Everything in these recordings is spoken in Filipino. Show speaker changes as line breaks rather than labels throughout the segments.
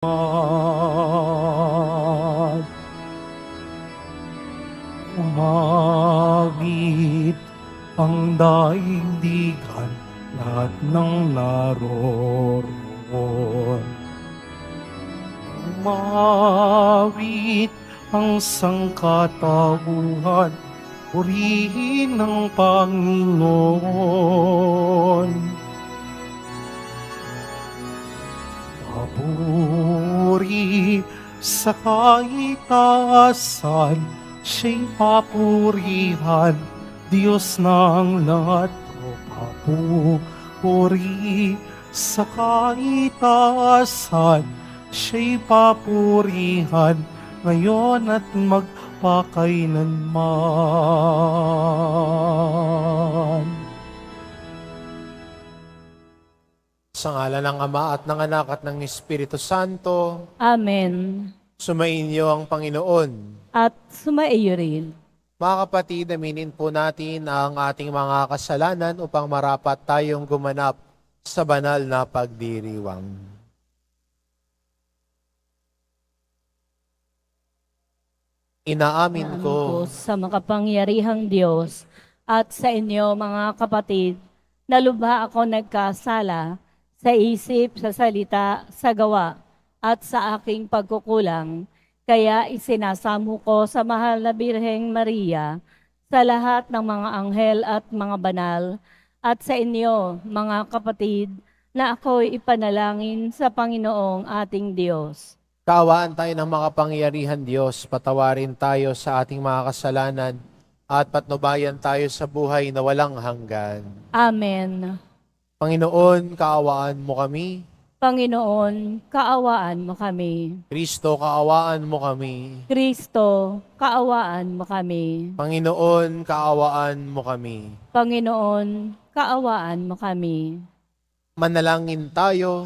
Umawit ang daigdigan, lahat ng naroroon. Umawit ang sangkatauhan, purihin ng Panginoon. Papuri sa kaitaasan, siya'y papurihan, Diyos ng lahat. O papuri sa kaitaasan, siya'y papurihan, ngayon at magpakailanman.
Sa ngalan ng Ama at ng Anak at ng Espiritu Santo,
Amen.
sumainyo ang Panginoon.
At sumaiyo rin.
Mga kapatid, aminin po natin ang ating mga kasalanan upang marapat tayong gumanap sa banal na pagdiriwang. Inaamin ko
Sa makapangyarihang Diyos at sa inyo mga kapatid, na lubha ako nagkasala sa isip, sa salita, sa gawa, at sa aking pagkukulang. Kaya isinasamo ko sa mahal na Birheng Maria, sa lahat ng mga anghel at mga banal, at sa inyo, mga kapatid, na ako'y ipanalangin sa Panginoong ating Diyos.
kaawaan tayo ng makapangyarihan Diyos, patawarin tayo sa ating mga kasalanan, at patnubayan tayo sa buhay na walang hanggan.
Amen.
Panginoon, kaawaan mo kami.
Panginoon, kaawaan mo kami.
Kristo, kaawaan mo kami.
Kristo, kaawaan mo kami.
Panginoon, kaawaan mo kami.
Panginoon, kaawaan mo kami.
Manalangin tayo.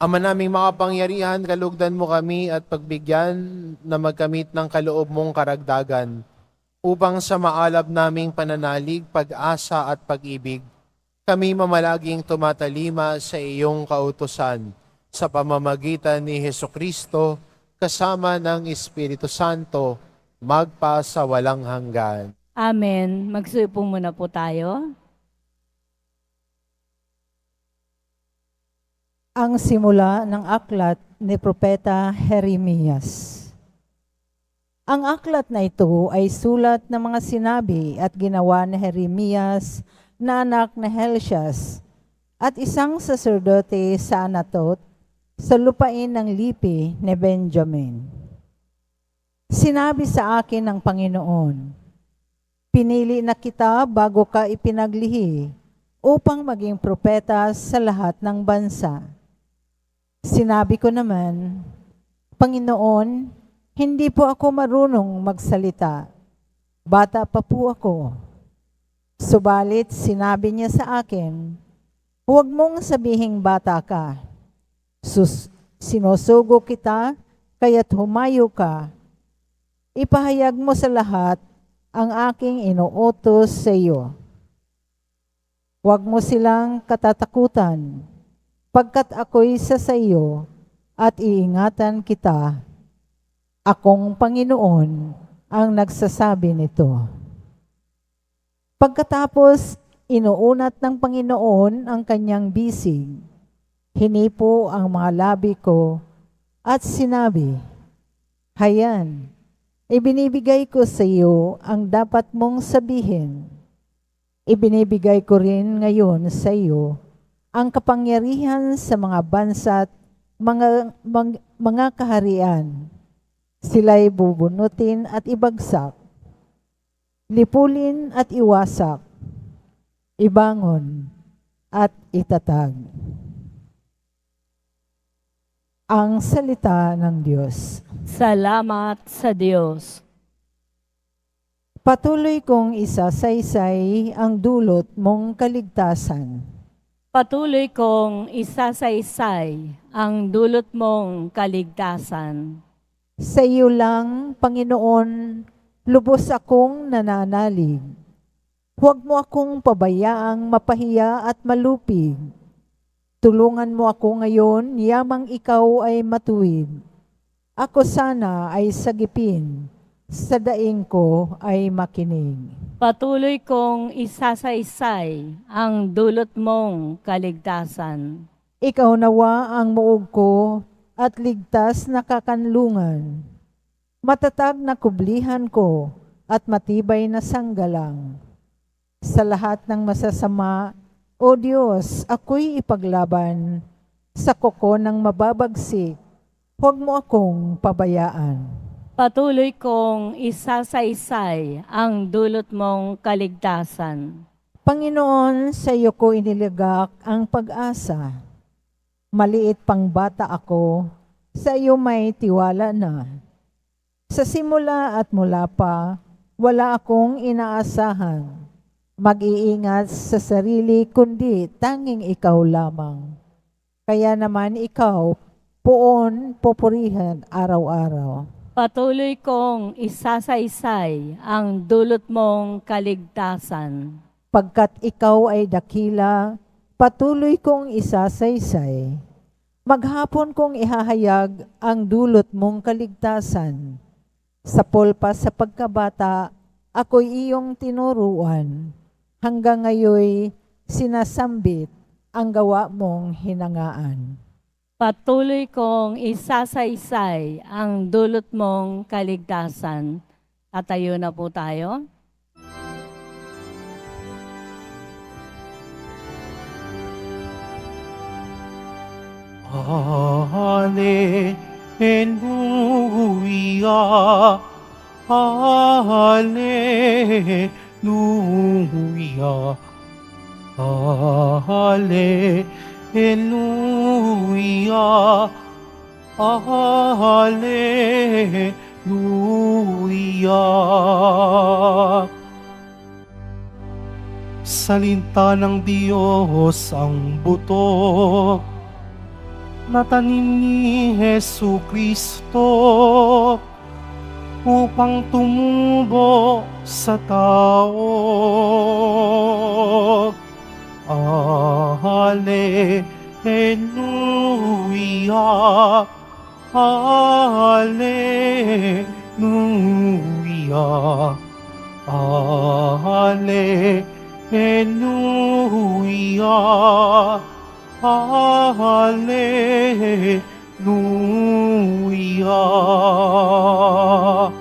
Ama naming makapangyarihan, kalugdan mo kami at pagbigyan na magkamit ng kaloob mong karagdagan upang sa maalab naming pananalig, pag-asa at pag-ibig, kami mamalaging tumatalima sa iyong kautusan sa pamamagitan ni Hesukristo kasama ng Espiritu Santo, magpa sa walang hanggan.
Amen. Magsupo muna po tayo.
Ang simula ng aklat ni Propeta Jeremias. Ang aklat na ito ay sulat ng mga sinabi at ginawa ni Jeremias na anak ni Helcias at isang saserdote sa Anatot sa lupain ng lipi ni Benjamin. Sinabi sa akin ng Panginoon, pinili na kita bago ka ipinaglihi upang maging propeta sa lahat ng bansa. Sinabi ko naman, Panginoon, hindi po ako marunong magsalita. Bata pa po ako. Subalit sinabi niya sa akin, huwag mong sabihing bata ka. Sinusugo kita, kaya't humayo ka. Ipahayag mo sa lahat ang aking inuutos sa iyo. Huwag mo silang katatakutan, pagkat ako'y sa iyo at iingatan kita. Akong Panginoon ang nagsasabi nito. Pagkatapos, inuunat ng Panginoon ang kanyang bisig. Hinipo ang mga labi ko at sinabi, hayan, ibinibigay ko sa iyo ang dapat mong sabihin. Ibinibigay ko rin ngayon sa iyo ang kapangyarihan sa mga bansa at mga kaharian. Sila'y bubunutin at ibagsak, lipulin at iwasak, ibangon at itatag. Ang salita ng Diyos.
Salamat sa Diyos.
Patuloy kong isasaysay ang dulot mong kaligtasan.
Patuloy kong isasaysay ang dulot mong kaligtasan.
Sa iyo lang, Panginoon, lubos akong nananalig. Huwag mo akong pabayaang mapahiya at malupig. Tulungan mo ako ngayon, yamang ikaw ay matuwid. Ako sana ay sagipin, sa daing ko ay makinig.
Patuloy kong isasaysay ang dulot mong kaligtasan.
Ikaw nawa ang muog ko at ligtas na kakanlungan. Matatag na kublihan ko at matibay na sanggalang. Sa lahat ng masasama, O Diyos, ako'y ipaglaban. Sa kuko ng mababagsik, huwag mo akong pabayaan.
Patuloy kong isasaysay ang dulot mong kaligtasan.
Panginoon, sa iyo ko iniligak ang pag-asa. Maliit pang bata ako, sa iyo may tiwala na. Sa simula at mula pa, wala akong inaasahan. Mag-iingat sa sarili, kundi tanging ikaw lamang. Kaya naman ikaw, poon popurihan araw-araw.
Patuloy kong isasaysay ang dulot mong kaligtasan.
Pagkat ikaw ay dakila, patuloy kong isasaysay. Maghapon kong ihahayag ang dulot mong kaligtasan. Sa polpa sa pagkabata, ako'y iyong tinuruan. Hanggang ngayoy sinasambit ang gawa mong hinangaan.
Patuloy kong isasaysay ang dulot mong kaligtasan. Tatayo na po tayo.
Hallelujah, Hallelujah, Hallelujah, Hallelujah. Salita ng Diyos ang buto na tanim ni Hesu Kristo upang tumubo sa tao. Hallelujah, Hallelujah, Hallelujah, Hallelujah.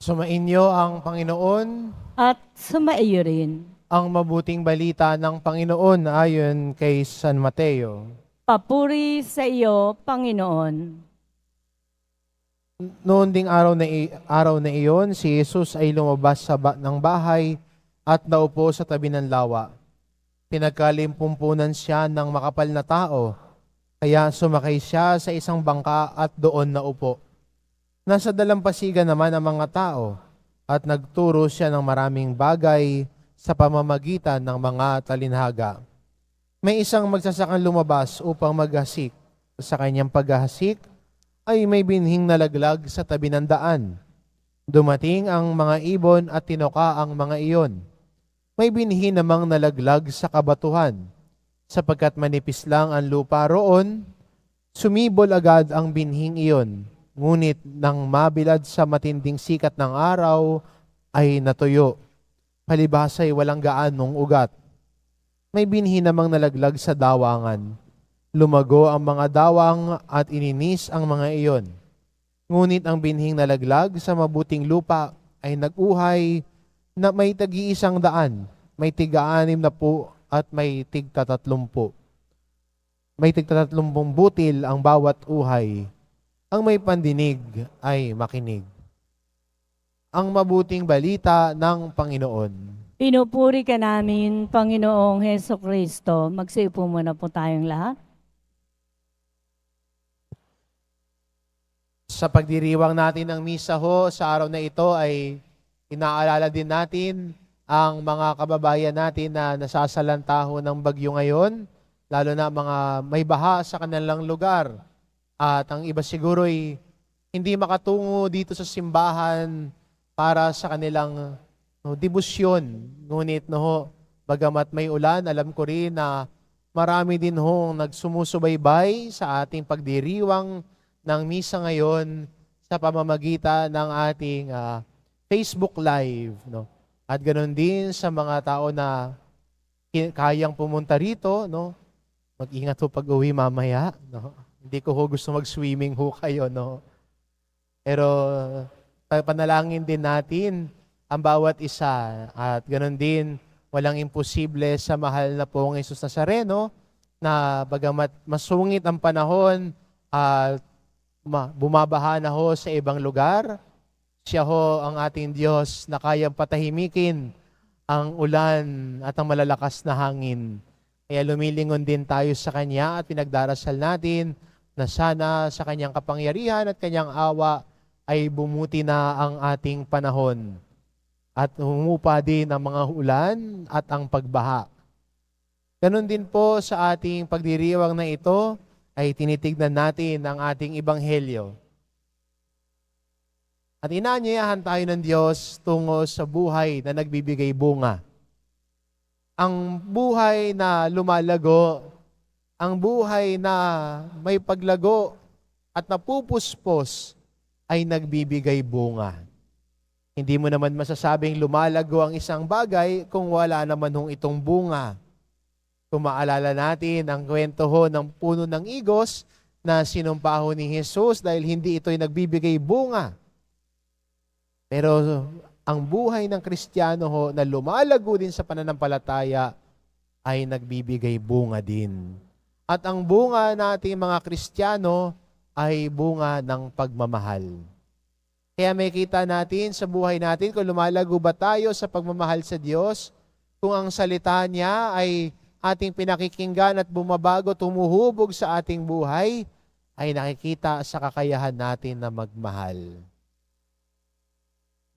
Sumainyo ang Panginoon,
At sumaiyo rin.
ang mabuting balita ng Panginoon ayon kay San Mateo.
Papuri sa iyo, Panginoon.
Noon ding araw na iyon, si Jesus ay lumabas ng bahay at naupo sa tabi ng lawa. Pinagkalimpumpunan siya ng makapal na tao, kaya sumakay siya sa isang bangka at doon naupo. Nasa dalampasigan naman ang mga tao at nagturo siya ng maraming bagay sa pamamagitan ng mga talinhaga. May isang magsasakang lumabas upang maghasik. Sa kanyang paghahasik ay may binhing nalaglag sa tabi ng daan. Dumating ang mga ibon at tinuka ang mga iyon. May binhi namang nalaglag sa kabatuhan. Sapagkat manipis lang ang lupa roon, sumibol agad ang binhing iyon. Ngunit nang mabilad sa matinding sikat ng araw, ay natuyo. Palibhasa'y walang gaanong ugat. May binhi namang nalaglag sa dawangan. Lumago ang mga dawang at ininis ang mga iyon. Ngunit ang binhing nalaglag sa mabuting lupa ay nag-uhay na may tag-iisang daan, may tig-60 at may tig-30. May tig-30 butil ang bawat uhay. Ang may pandinig ay makinig. Ang mabuting balita ng Panginoon.
Pinupuri ka namin, Panginoong Heso Kristo. Magsiupo muna po tayong lahat.
Sa pagdiriwang natin ng misa ho, sa araw na ito ay inaalala din natin ang mga kababayan natin na nasasalantaho ng bagyo ngayon, lalo na mga may baha sa kanilang lugar. At ang iba siguro'y hindi makatungo dito sa simbahan para sa kanilang debosyon. Ngunit bagamat may ulan, alam ko rin na marami din hong nagsumusubaybay sa ating pagdiriwang ng misa ngayon sa pamamagitan ng ating Facebook Live. No? At ganoon din sa mga tao na kayang pumunta rito, no? Mag-ingat ho pag-uwi mamaya. No? Hindi ko ho gusto mag-swimming ho kayo. No? Pero panalangin din natin ang bawat isa. At ganoon din, walang imposible sa mahal na pong Jesus Nazareno na bagamat masungit ang panahon at bumabaha na ho sa ibang lugar, siya ho ang ating Diyos na kayang patahimikin ang ulan at ang malalakas na hangin. Kaya lumilingon din tayo sa Kanya at pinagdarasal natin na sana sa Kanyang kapangyarihan at Kanyang awa ay bumuti na ang ating panahon at humupa din ang mga ulan at ang pagbaha. Ganon din po sa ating pagdiriwang na ito ay tinitignan natin ang ating ebanghelyo. At inaanyayahan tayo ng Diyos tungo sa buhay na nagbibigay bunga. Ang buhay na lumalago, ang buhay na may paglago at napupuspos ay nagbibigay bunga. Hindi mo naman masasabing lumalago ang isang bagay kung wala naman hong itong bunga. Kung maalala natin ang kwento ho ng puno ng igos na sinumpa ho ni Jesus dahil hindi ito'y nagbibigay bunga. Pero ang buhay ng Kristiyano ho na lumalago din sa pananampalataya ay nagbibigay bunga din. At ang bunga nating mga Kristiyano ay bunga ng pagmamahal. Kaya may kita natin sa buhay natin kung lumalago ba tayo sa pagmamahal sa Diyos, kung ang salita niya ay ating pinakikinggan at bumabago, tumuhubog sa ating buhay, ay nakikita sa kakayahan natin na magmahal.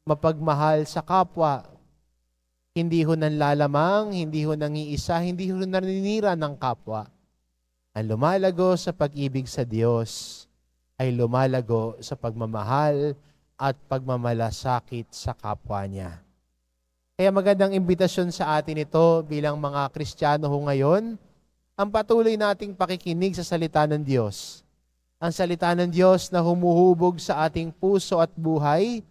Mapagmahal sa kapwa, hindi ho nanlalamang, hindi ho nangiisa, hindi ho naninira ng kapwa. Ang lumalago sa pag-ibig sa Diyos ay lumalago sa pagmamahal at pagmamalasakit sa kapwa niya. Kaya magandang imbitasyon sa atin ito bilang mga Kristiyano ho ngayon, ang patuloy nating pakikinig sa salita ng Diyos. Ang salita ng Diyos na humuhubog sa ating puso at buhay,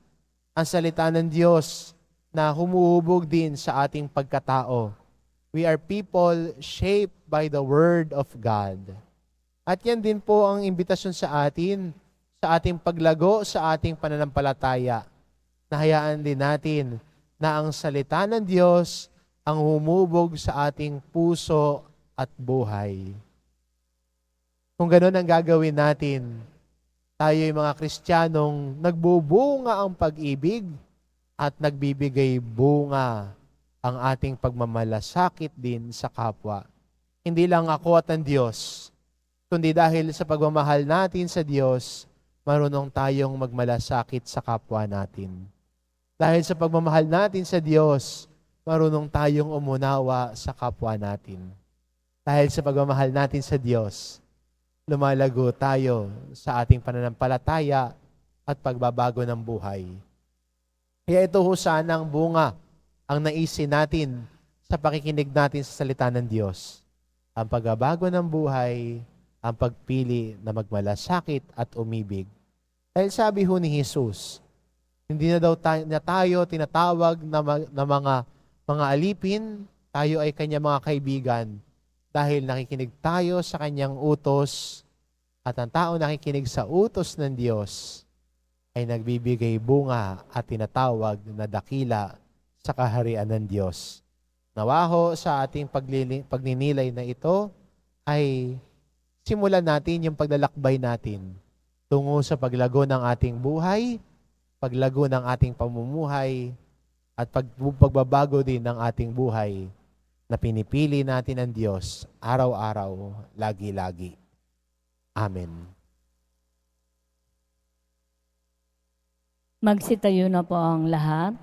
ang salita ng Diyos na humuhubog din sa ating pagkatao. We are people shaped by the Word of God. At yan din po ang imbitasyon sa atin, sa ating paglago, sa ating pananampalataya. Nahayaan din natin na ang salita ng Diyos ang humubog sa ating puso at buhay. Kung gano'n ang gagawin natin, tayo'y mga Kristiyanong nagbubunga ang pag-ibig at nagbibigay bunga ang ating pagmamalasakit din sa kapwa. Hindi lang ako at ang Diyos, kundi dahil sa pagmamahal natin sa Diyos, marunong tayong magmalasakit sa kapwa natin. Dahil sa pagmamahal natin sa Diyos, marunong tayong umunawa sa kapwa natin. Dahil sa pagmamahal natin sa Diyos, lumalago tayo sa ating pananampalataya at pagbabago ng buhay. Kaya ito ho sana ang bunga ang naisin natin sa pakikinig natin sa salita ng Diyos. Ang pagbabago ng buhay, ang pagpili na magmalasakit at umibig. Dahil sabi ho ni Jesus, hindi na daw tayo tinatawag na mga alipin, tayo ay kanya mga kaibigan. Dahil nakikinig tayo sa kanyang utos at ang tao nakikinig sa utos ng Diyos ay nagbibigay bunga at tinatawag na dakila sa kaharian ng Diyos. Nawaho sa ating pagninilay na ito ay simulan natin yung paglalakbay natin tungo sa paglago ng ating buhay, paglago ng ating pamumuhay, at pagbabago din ng ating buhay na pinipili natin ang Diyos araw-araw, lagi-lagi. Amen.
Magsitayo na po ang lahat.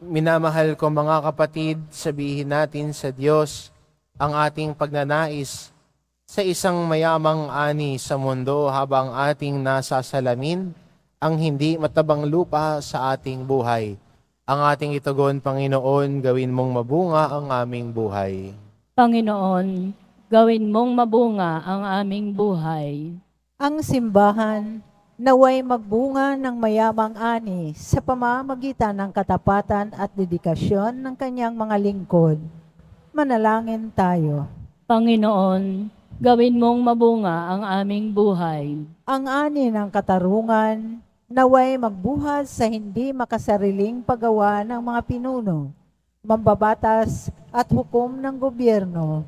Minamahal ko mga kapatid, sabihin natin sa Diyos ang ating pagnanais sa isang mayamang ani sa mundo habang ating nasa salamin ang hindi matabang lupa sa ating buhay. Ang ating itugon, Panginoon, gawin mong mabunga ang aming buhay.
Panginoon, gawin mong mabunga ang aming buhay.
Ang simbahan naway magbunga ng mayamang ani sa pamamagitan ng katapatan at dedikasyon ng kanyang mga lingkod. Manalangin tayo.
Panginoon, gawin mong mabunga ang aming buhay.
Ang ani ng katarungan naway magbuhat sa hindi makasariling paggawa ng mga pinuno, mambabatas at hukom ng gobyerno.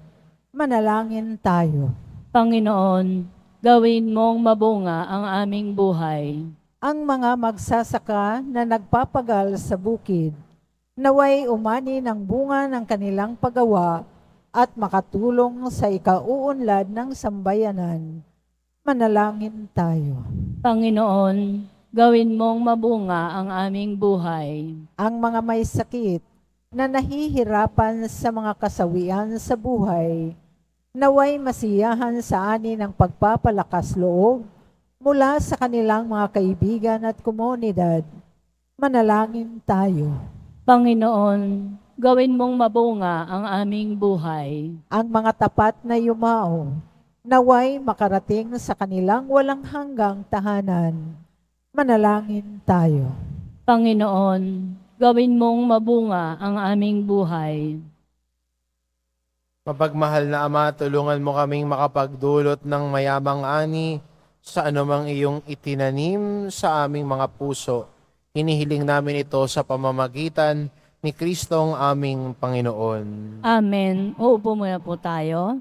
Manalangin tayo.
Panginoon, gawin mong mabunga ang aming buhay.
Ang mga magsasaka na nagpapagal sa bukid, naway umani ng bunga ng kanilang paggawa at makatulong sa ikauunlad ng sambayanan. Manalangin tayo.
Panginoon, gawin mong mabunga ang aming buhay.
Ang mga may sakit na nahihirapan sa mga kasawian sa buhay, naway masiyahan sa ani ng pagpapalakas loob mula sa kanilang mga kaibigan at komunidad. Manalangin tayo.
Panginoon, gawin mong mabunga ang aming buhay.
Ang mga tapat na yumao, naway makarating sa kanilang walang hanggang tahanan. Manalangin tayo.
Panginoon, gawin mong mabunga ang aming buhay.
Mapagmahal na Ama, tulungan mo kaming makapagdulot ng mayamang ani sa anumang iyong itinanim sa aming mga puso. Hinihiling namin ito sa pamamagitan ni Kristong aming Panginoon.
Amen. Uupo muna po tayo.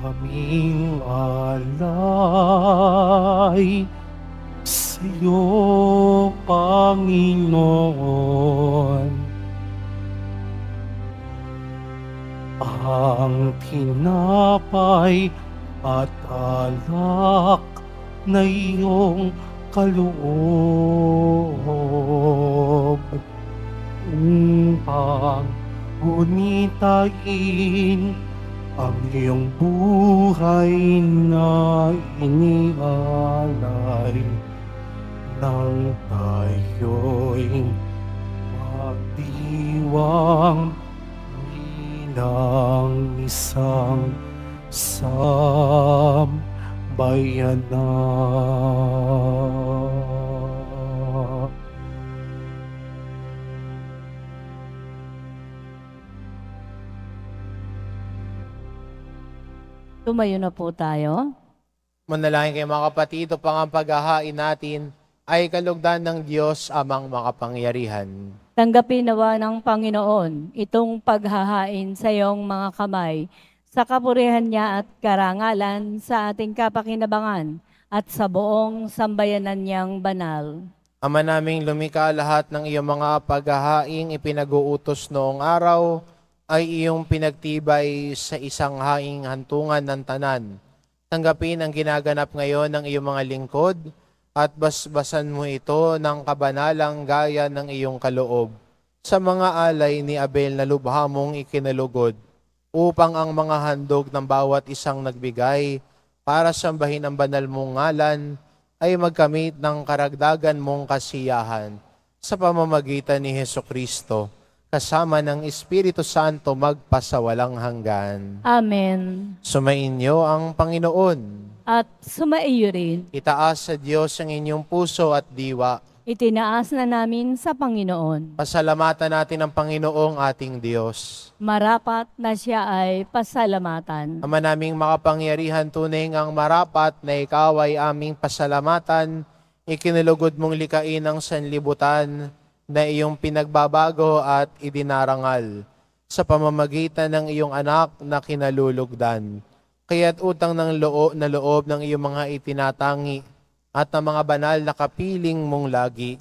Aming alay sa'yo, Panginoon. Ang tinapay at alak na iyong kaloob upang gunitain ang iyong buhay na inialay nang tayo'y magdiwang bilang isang sambayanan.
Tumayo na po tayo.
Manalangin kayo mga kapatid, ito pang ang paghahain natin ay kalugdan ng Diyos amang makapangyarihan.
Tanggapin nawa ng Panginoon itong paghahain sa iyong mga kamay sa kapurihan niya at karangalan sa ating kapakinabangan at sa buong sambayanan niyang banal.
Ama naming lumikha, lahat ng iyong mga paghahaing ipinag-uutos noong araw ay iyong pinagtibay sa isang haing hantungan ng tanan. Tanggapin ang ginaganap ngayon ng iyong mga lingkod at basbasan mo ito ng kabanalang gaya ng iyong kaloob sa mga alay ni Abel na lubha mong ikinalugod upang ang mga handog ng bawat isang nagbigay para sambahin ang banal mong ngalan ay magkamit ng karagdagan mong kasiyahan sa pamamagitan ni Hesukristo, kasama ng Espiritu Santo magpasawalang hanggan.
Amen.
Sumainyo ang Panginoon.
At sumaiyo rin,
Itaas sa Diyos ang inyong puso at diwa.
itinaas na namin sa Panginoon.
Pasalamatan natin ang Panginoong ating Diyos.
Marapat na siya ay pasalamatan.
Ama naming makapangyarihan, tunay ang marapat na ikaw ay aming pasalamatan. Ikinulugod mong likain ang sanlibutan na iyong pinagbabago at idinarangal sa pamamagitan ng iyong anak na kinalulugdan. Kaya't utang ng loob ng iyong mga itinatangi at ng mga banal na kapiling mong lagi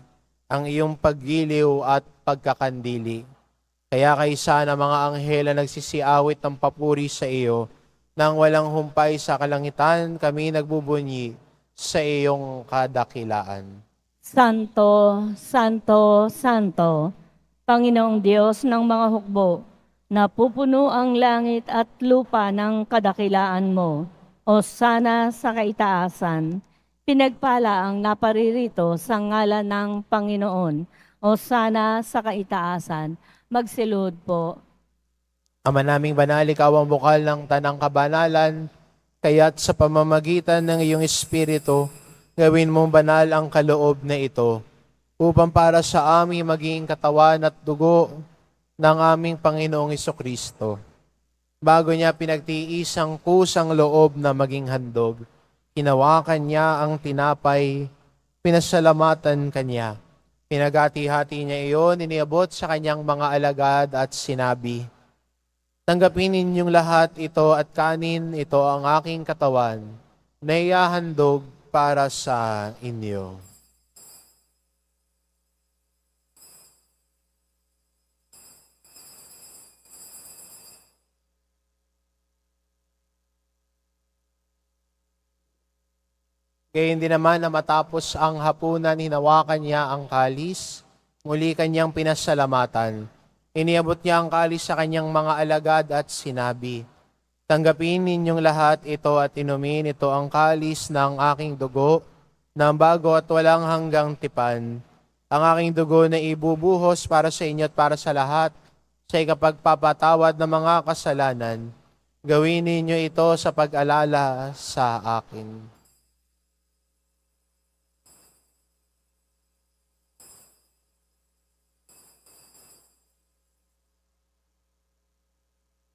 ang iyong paggiliw at pagkakandili. Kaya kaysa na mga anghel na nagsisiawit ng papuri sa iyo, Nang walang humpay sa kalangitan, kami nagbubunyi sa iyong kadakilaan.
Santo, Santo, Santo, Panginoong Diyos ng mga hukbo, napupuno ang langit at lupa ng kadakilaan mo. O sana sa kaitaasan, pinagpala ang naparirito sa ngalan ng Panginoon. O sana sa kaitaasan, magsilud po.
Ama naming banal, ikaw ang bukal ng tanang kabanalan, kaya't sa pamamagitan ng iyong Espiritu, gawin mong banal ang kaloob na ito, upang para sa amin maging katawan at dugo ng aming Panginoong Hesukristo. Bago niya pinagtiis ang kusang loob na maging handog, hinawakan niya ang tinapay, pinasalamatan kanya. Pinagati-hati niya iyon, iniabot sa kanyang mga alagad at sinabi, tanggapin ninyong lahat ito at kanin, ito ang aking katawan, na ihahandog para sa inyo. Gayon din naman na matapos ang hapunan, hinawakan niya ang kalis, muli kanyang pinasalamatan. Iniabot niya ang kalis sa kanyang mga alagad at sinabi, tanggapin ninyong lahat ito at inumin, ito ang kalis ng aking dugo, na bago at walang hanggang tipan. Ang aking dugo na ibubuhos para sa inyo at para sa lahat, sa ikapagpapatawad ng mga kasalanan. Gawin ninyo ito sa pag-alala sa akin.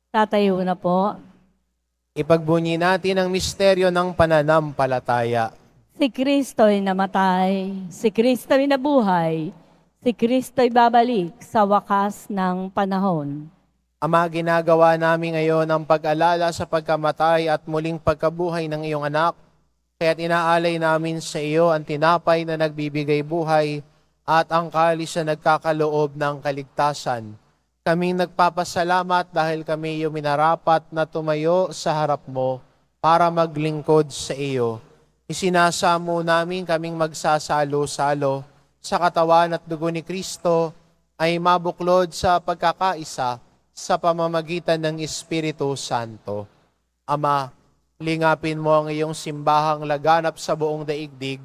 Tatayo na po.
Ipagbunyi natin ang misteryo ng pananampalataya.
Si Kristo'y namatay, si Kristo'y nabuhay, si Kristo'y babalik sa wakas ng panahon.
Ama, ginagawa namin ngayon ang pag-alala sa pagkamatay at muling pagkabuhay ng iyong anak, kaya't inaalay namin sa iyo ang tinapay na nagbibigay buhay at ang kalis na nagkakaloob ng kaligtasan. Kaming nagpapasalamat dahil kami iyong minarapat na tumayo sa harap mo para maglingkod sa iyo. Isinasamo namin kaming magsasalo-salo sa katawan at dugo ni Kristo ay mabuklod sa pagkakaisa sa pamamagitan ng Espiritu Santo. Ama, lingapin mo ang iyong simbahang laganap sa buong daigdig.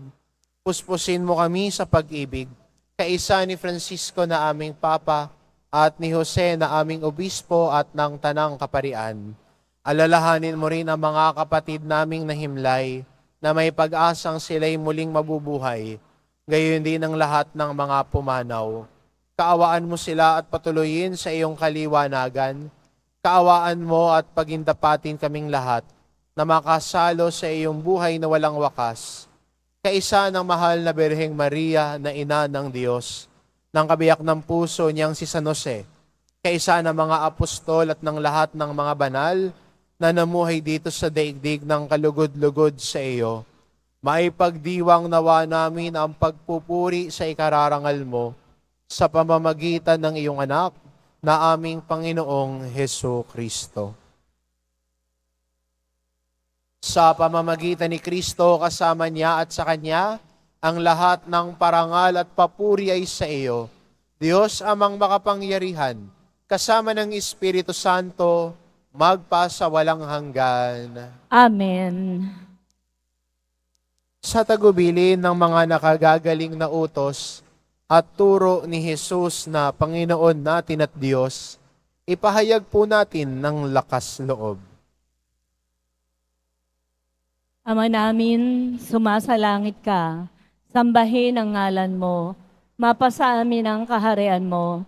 Puspusin mo kami sa pag-ibig, kaisa ni Francisco na aming Papa, at ni Jose na aming obispo at ng Tanang Kaparian. Alalahanin mo rin ang mga kapatid naming nahimlay na may pag-asang sila'y muling mabubuhay, gayon din ang lahat ng mga pumanaw. Kaawaan mo sila at patuloyin sa iyong kaliwanagan. Kaawaan mo at pagindapatin kaming lahat na makasalo sa iyong buhay na walang wakas. Kaisa ng mahal na Birheng Maria na Ina ng Diyos, ng kabiyak ng puso niyang si San Jose, kaisa ng mga apostol at ng lahat ng mga banal na namuhay dito sa daigdig ng kalugod-lugod sa iyo, maipagdiwang nawa namin ang pagpupuri sa ikararangal mo sa pamamagitan ng iyong anak na aming Panginoong Hesu Kristo. Sa pamamagitan ni Kristo, kasama niya at sa Kanya, ang lahat ng parangal at papuri ay sa iyo, Diyos amang makapangyarihan, kasama ng Espiritu Santo, magpasa walang hanggan.
Amen.
Sa tagubilin ng mga nakagagaling na utos at turo ni Jesus na Panginoon natin at Diyos, ipahayag po natin ng lakas loob.
Ama namin, sumasalangit ka. Sambahin ang ngalan mo, mapasa amin ang kaharian mo,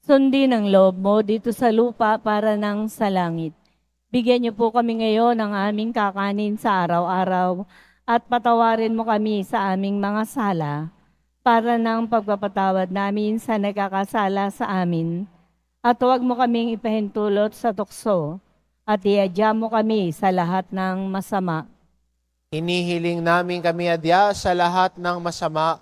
sundin ang loob mo dito sa lupa para nang sa langit. Bigyan niyo po kami ngayon ng aming kakanin sa araw-araw at patawarin mo kami sa aming mga sala para nang pagpapatawad namin sa nagkakasala sa amin. At huwag mo kaming ipahintulot sa tukso at iadya mo kami sa lahat ng masama.
Hinihiling namin kami adya sa lahat ng masama,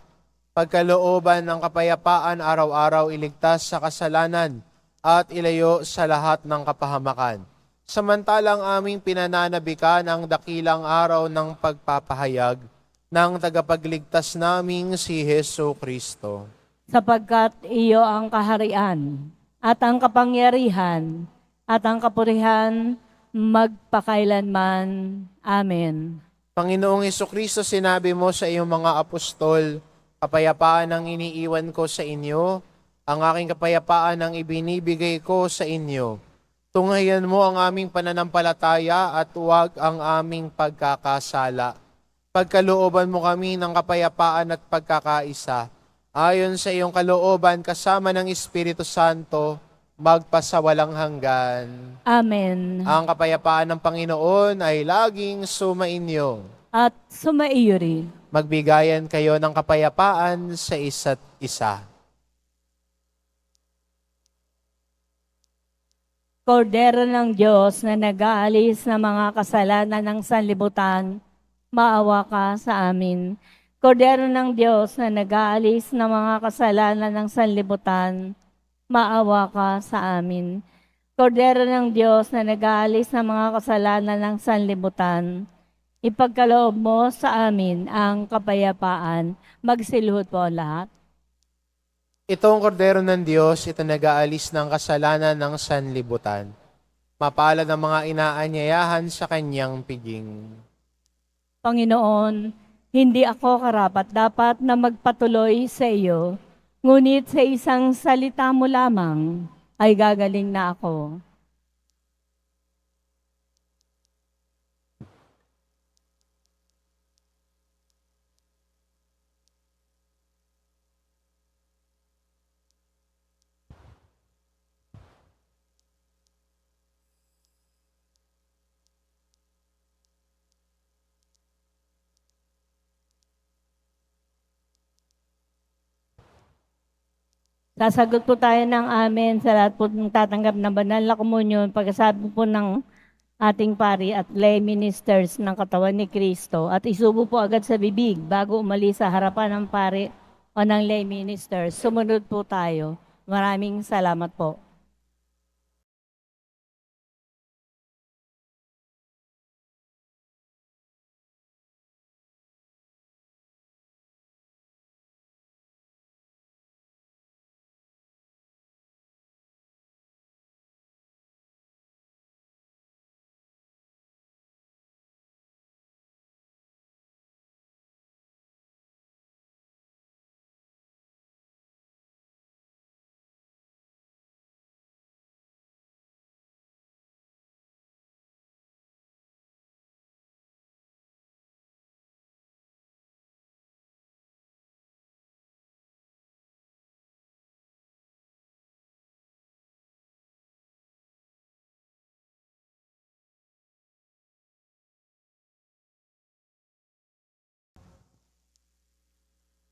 pagkalooban ng kapayapaan araw-araw iligtas sa kasalanan at ilayo sa lahat ng kapahamakan. samantalang aming pinananabikan ang dakilang araw ng pagpapahayag ng tagapagligtas naming si Heso Kristo.
Sapagkat iyo ang kaharian, at ang kapangyarihan, at ang kapurihan, magpakailanman. Amen.
Panginoong Hesukristo, sinabi mo sa iyong mga apostol, kapayapaan ang iniiwan ko sa inyo, ang aking kapayapaan ang ibinibigay ko sa inyo. Tunghayan mo ang aming pananampalataya at huwag ang aming pagkakasala. Pagkalooban mo kami ng kapayapaan at pagkakaisa. Ayon sa iyong kalooban kasama ng Espiritu Santo, magpasawalang hanggan.
Amen.
Ang kapayapaan ng Panginoon ay laging sumainyo.
At sumaiyo rin.
Magbigayan kayo ng kapayapaan sa isa't isa.
Kordero ng Diyos na nag-aalis ng mga kasalanan ng sanlibutan, maawa ka sa amin. Kordero ng Diyos na nag-aalis ng mga kasalanan ng sanlibutan, maawa ka sa amin. Kordero ng Diyos na nag-aalis ng mga kasalanan ng sanlibutan, ipagkaloob mo sa amin ang kapayapaan. Magsiluhod po lahat.
Itong kordero ng Diyos, ito nag-aalis ng kasalanan ng sanlibutan. Mapalad ang mga inaanyayahan sa kanyang piging.
Panginoon, hindi ako karapat-dapat na magpatuloy sa iyo, ngunit sa isang salita mo lamang ay gagaling na ako. Sasagot po tayo ng amen sa lahat po ng tatanggap ng banal na komunyon pagkasabi po ng ating pari at lay ministers ng katawan ni Kristo at isubo po agad sa bibig bago umalis sa harapan ng pari o ng lay ministers. Sumunod po tayo. Maraming salamat po.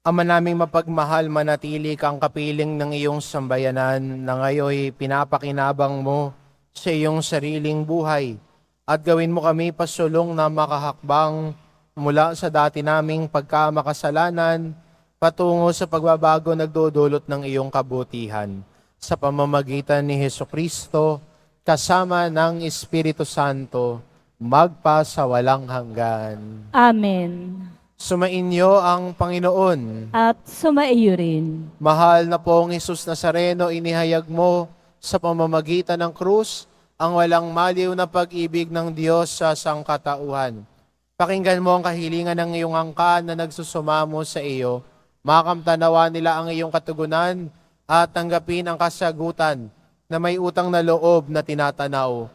Ama naming mapagmahal, manatili kang kapiling ng iyong sambayanan na ngayoy pinapakinabang mo sa iyong sariling buhay at gawin mo kami pasulong na makahakbang mula sa dati naming pagkamakasalanan patungo sa pagbabago nagdudulot ng iyong kabutihan sa pamamagitan ni Hesukristo kasama ng Espiritu Santo magpa sa walang hanggan.
Amen.
Sumainyo ang Panginoon.
At sumaiyo rin.
Mahal na pong Jesus Nazareno, inihayag mo sa pamamagitan ng krus ang walang maliw na pag-ibig ng Diyos sa sangkatauhan. Pakinggan mo ang kahilingan ng iyong angkan na nagsusumamo sa iyo. Makamtanawa nila ang iyong katugunan at tanggapin ang kasagutan na may utang na loob na tinatanaw.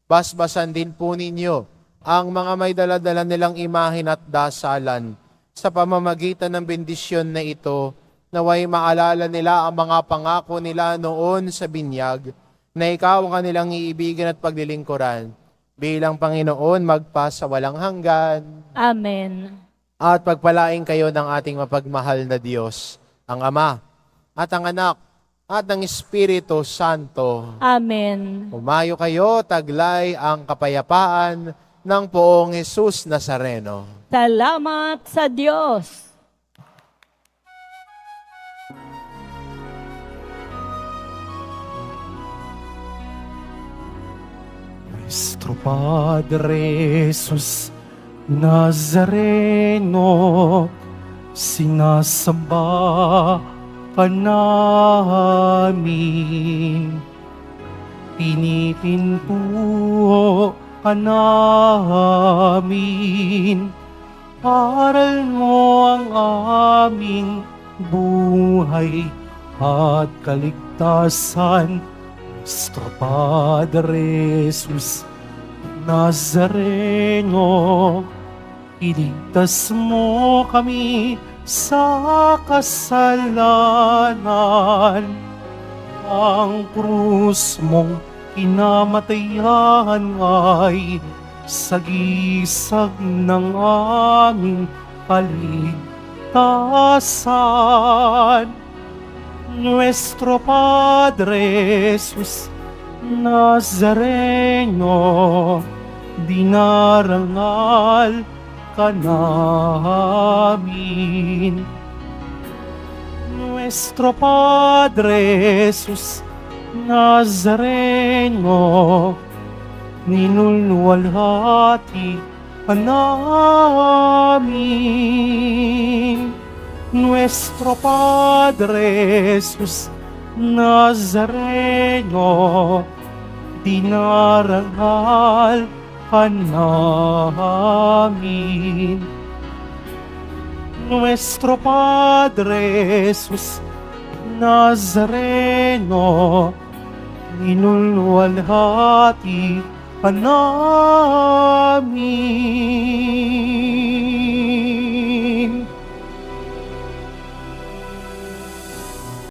Basbasan din po ninyo ang mga may daladala nilang imahin at dasalan. Sa pamamagitan ng bendisyon na ito, naway maalala nila ang mga pangako nila noon sa binyag, na ikaw ang kanilang iibigin at paglilingkuran. Bilang Panginoon, magpa sa walang hanggan.
Amen.
At pagpalain kayo ng ating mapagmahal na Diyos, ang Ama, at ang Anak, at ang Espiritu Santo.
Amen.
Umayo kayo, taglay ang kapayapaan ng poong Jesus Nazareno.
Salamat sa Diyos.
Nuestro Padre Jesus Nazareno, sinasamba ka namin. Pinipinto ka namin. Aral mo ang aming buhay at kaligtasan. Nuestro Padre Jesus Nazareno, iligtas mo kami sa kasalanan. Ang krus mong kinamatayan ay sagisag ng aming kaligtasan. Nuestro Padre Jesus Nazareno, dinarangal ka namin. Nuestro Padre Jesus Nazareno, ninulwalhati ka namin. Nuestro Padre Jesus Nazareno, dinarangal ka namin. Nuestro Padre Jesus Nazareno, ninulwalhati ka namin.